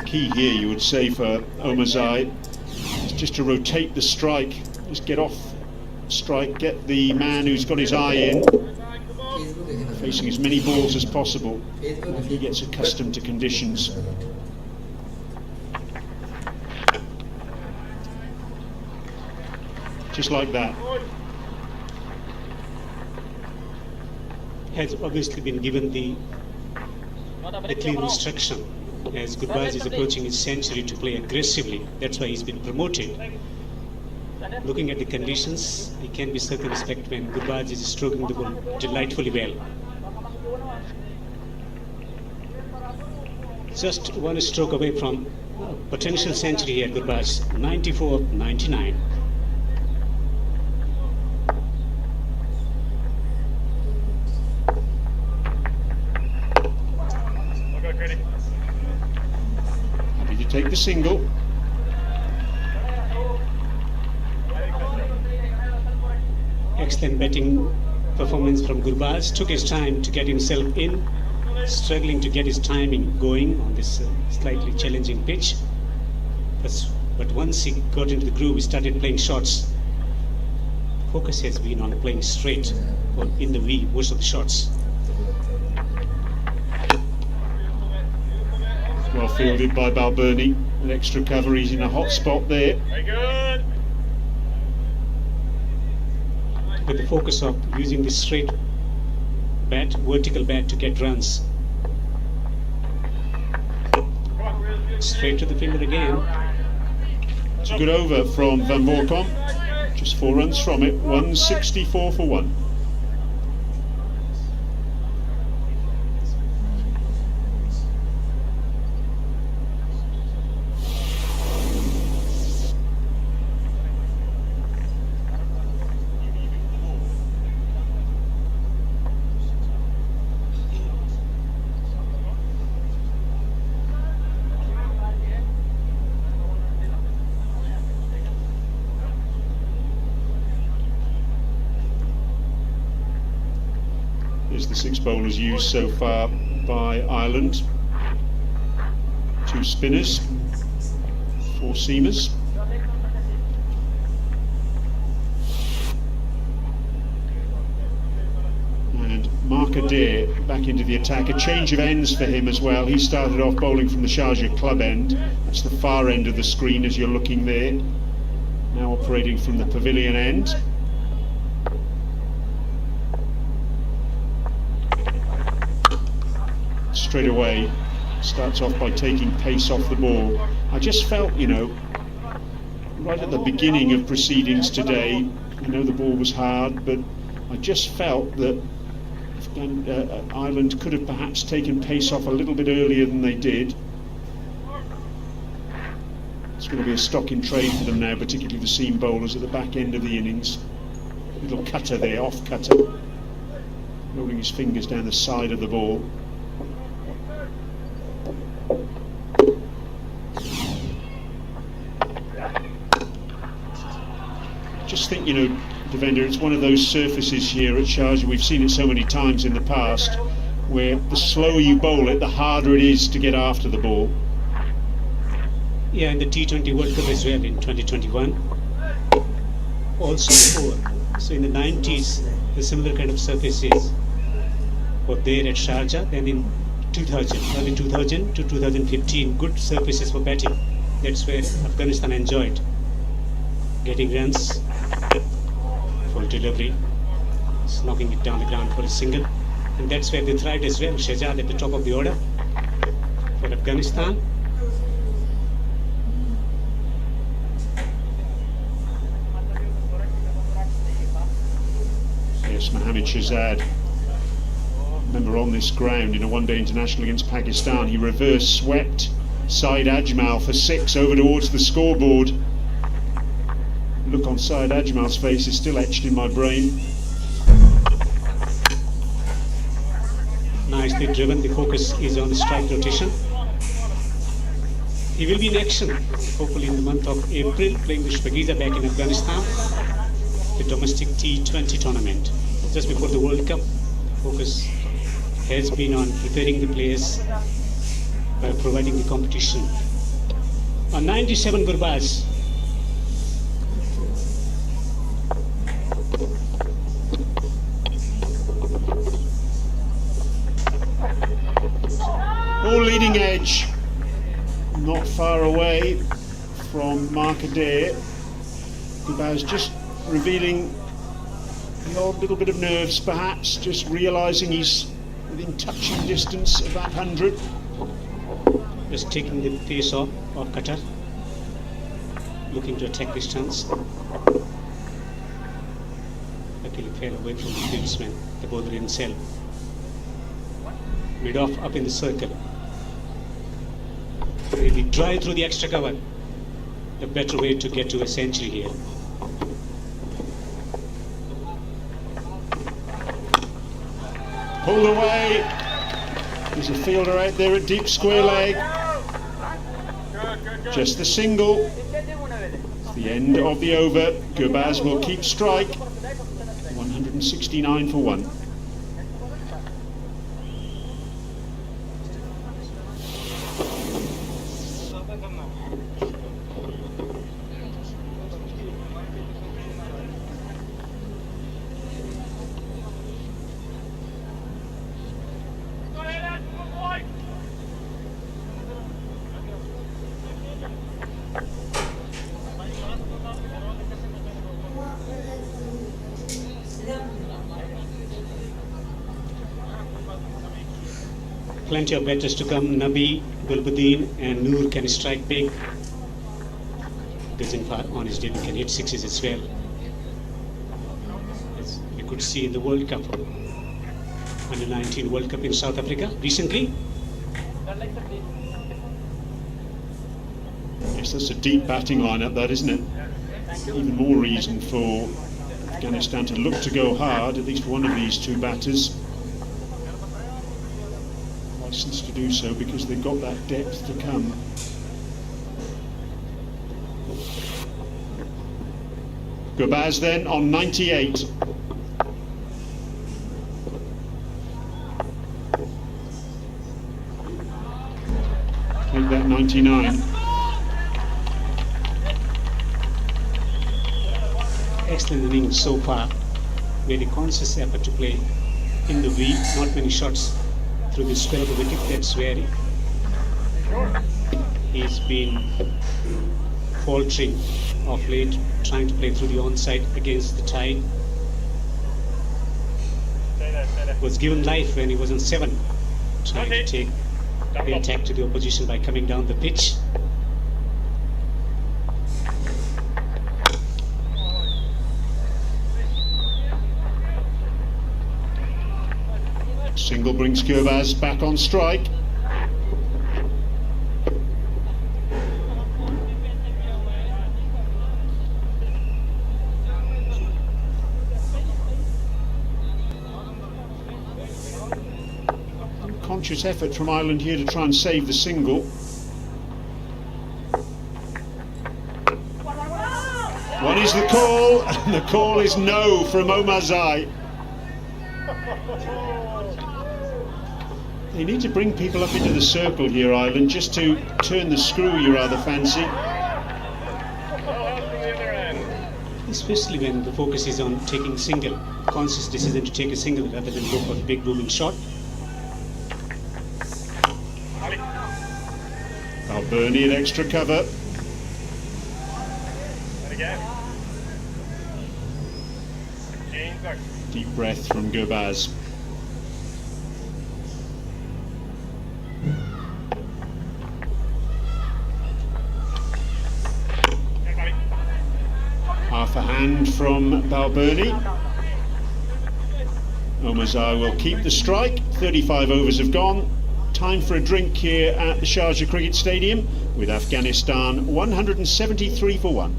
Key here, you would say, for Omazai is just to rotate the strike, just get off strike, get the man who's got his eye in, facing as many balls as possible while he gets accustomed to conditions. Just like that. Has obviously been given the clear instruction as Gurbaz is approaching his century to play aggressively. That's why he's been promoted. Looking at the conditions, he can be circumspect when Gurbaz is stroking the ball delightfully well. Just one stroke away from potential century here, Gurbaz, 94-99. Happy to take the single. Excellent batting performance from Gurbaz. Took his time to get himself in, struggling to get his timing going on this slightly challenging pitch. But once he got into the groove, he started playing shots. Focus has been on playing straight or in the V most of the shots. Well fielded by Balbirnie. An extra cover, he's in a hot spot there. Very good. With the focus of using the straight bat, vertical bat to get runs. Straight to the fielder again. It's a good over from Van Voorkom. Just 4 runs from it. 164 for 1. Here's the 6 bowlers used so far by Ireland. 2 spinners, 4 seamers. And Mark Adair back into the attack. A change of ends for him as well. He started off bowling from the Sharjah club end. That's the far end of the screen as you're looking there. Now operating from the pavilion end. Straight away starts off by taking pace off the ball. I just felt, you know, right at the beginning of proceedings today, I know the ball was hard, but I just felt that Ireland could have perhaps taken pace off a little bit earlier than they did. It's going to be a stock in trade for them now, particularly the seam bowlers at the back end of the innings. Little cutter there, off cutter, rolling his fingers down the side of the ball. Just think, you know, Devendra, it's one of those surfaces here at Sharjah, we've seen it so many times in the past, where the slower you bowl it, the harder it is to get after the ball. Yeah, in the T20 World Cup as well in 2021. Also before. So in the 90s, the similar kind of surfaces were there at Sharjah. Then in 2000, early 2000 to 2015, good surfaces for batting. That's where Afghanistan enjoyed getting runs. Full delivery, knocking it down the ground for a single, and that's where they thrived as well. Shahzad at the top of the order for Afghanistan. Yes, Mohammad Shahzad. Remember, on this ground in a one-day international against Pakistan, he reverse swept Saeed Ajmal for 6 over towards the scoreboard. Look on Saeed Ajmal's face is still etched in my brain. Nicely driven. The focus is on the strike rotation. He will be in action, hopefully in the month of April, playing with Shpagiza back in Afghanistan, the domestic T20 tournament. Just before the World Cup, focus has been on preparing the players by providing the competition. On 97 Gurbaz. All leading edge, not far away from Markaday. Gurbaz just revealing the odd little bit of nerves perhaps, just realising he's within touching distance of that 100. Just taking the pace off of Qatar, looking to attack this chance. Luckily fell away from the fieldsman, the bowler himself. Mid off up in the circle. Really drive through the extra cover. A better way to get to a century here. Pulled away. There's a fielder out there at deep square leg. Just the single. It's the end of the over. Gurbaz will keep strike. 169 for 1. Plenty of batters to come. Nabi, Gulbuddin and Noor can strike big. Ghaznfar on his debut can hit sixes as well. As we could see in the World Cup, Under 19 World Cup in South Africa recently. Yes, that's a deep batting lineup, that, isn't it? Even more reason for Afghanistan to look to go hard, at least one of these two batters. Licensed to do so because they've got that depth to come. Gurbaz then on 98. Take that 99. Excellent innings so far. Made a conscious effort to play in the V. Not many shots through the spell of the wicket. That's where he's been faltering of late, trying to play through the onside against the tide. Was given life when he was on 7, trying to take the attack to the opposition by coming down the pitch. Single brings Gurbaz back on strike. Conscious effort from Ireland here to try and save the single. What is the call? And the call is no from Omarzai. They need to bring people up into the circle here, Ireland, just to turn the screw you rather fancy. Especially when the focus is on taking single. Conscious decision to take a single rather than go for a big booming shot. Balbirnie at extra cover. Deep breath from Gurbaz. Half a hand from Balbirnie. Omarzai will keep the strike. 35 overs have gone. Time for a drink here at the Sharjah Cricket Stadium with Afghanistan 173 for 1.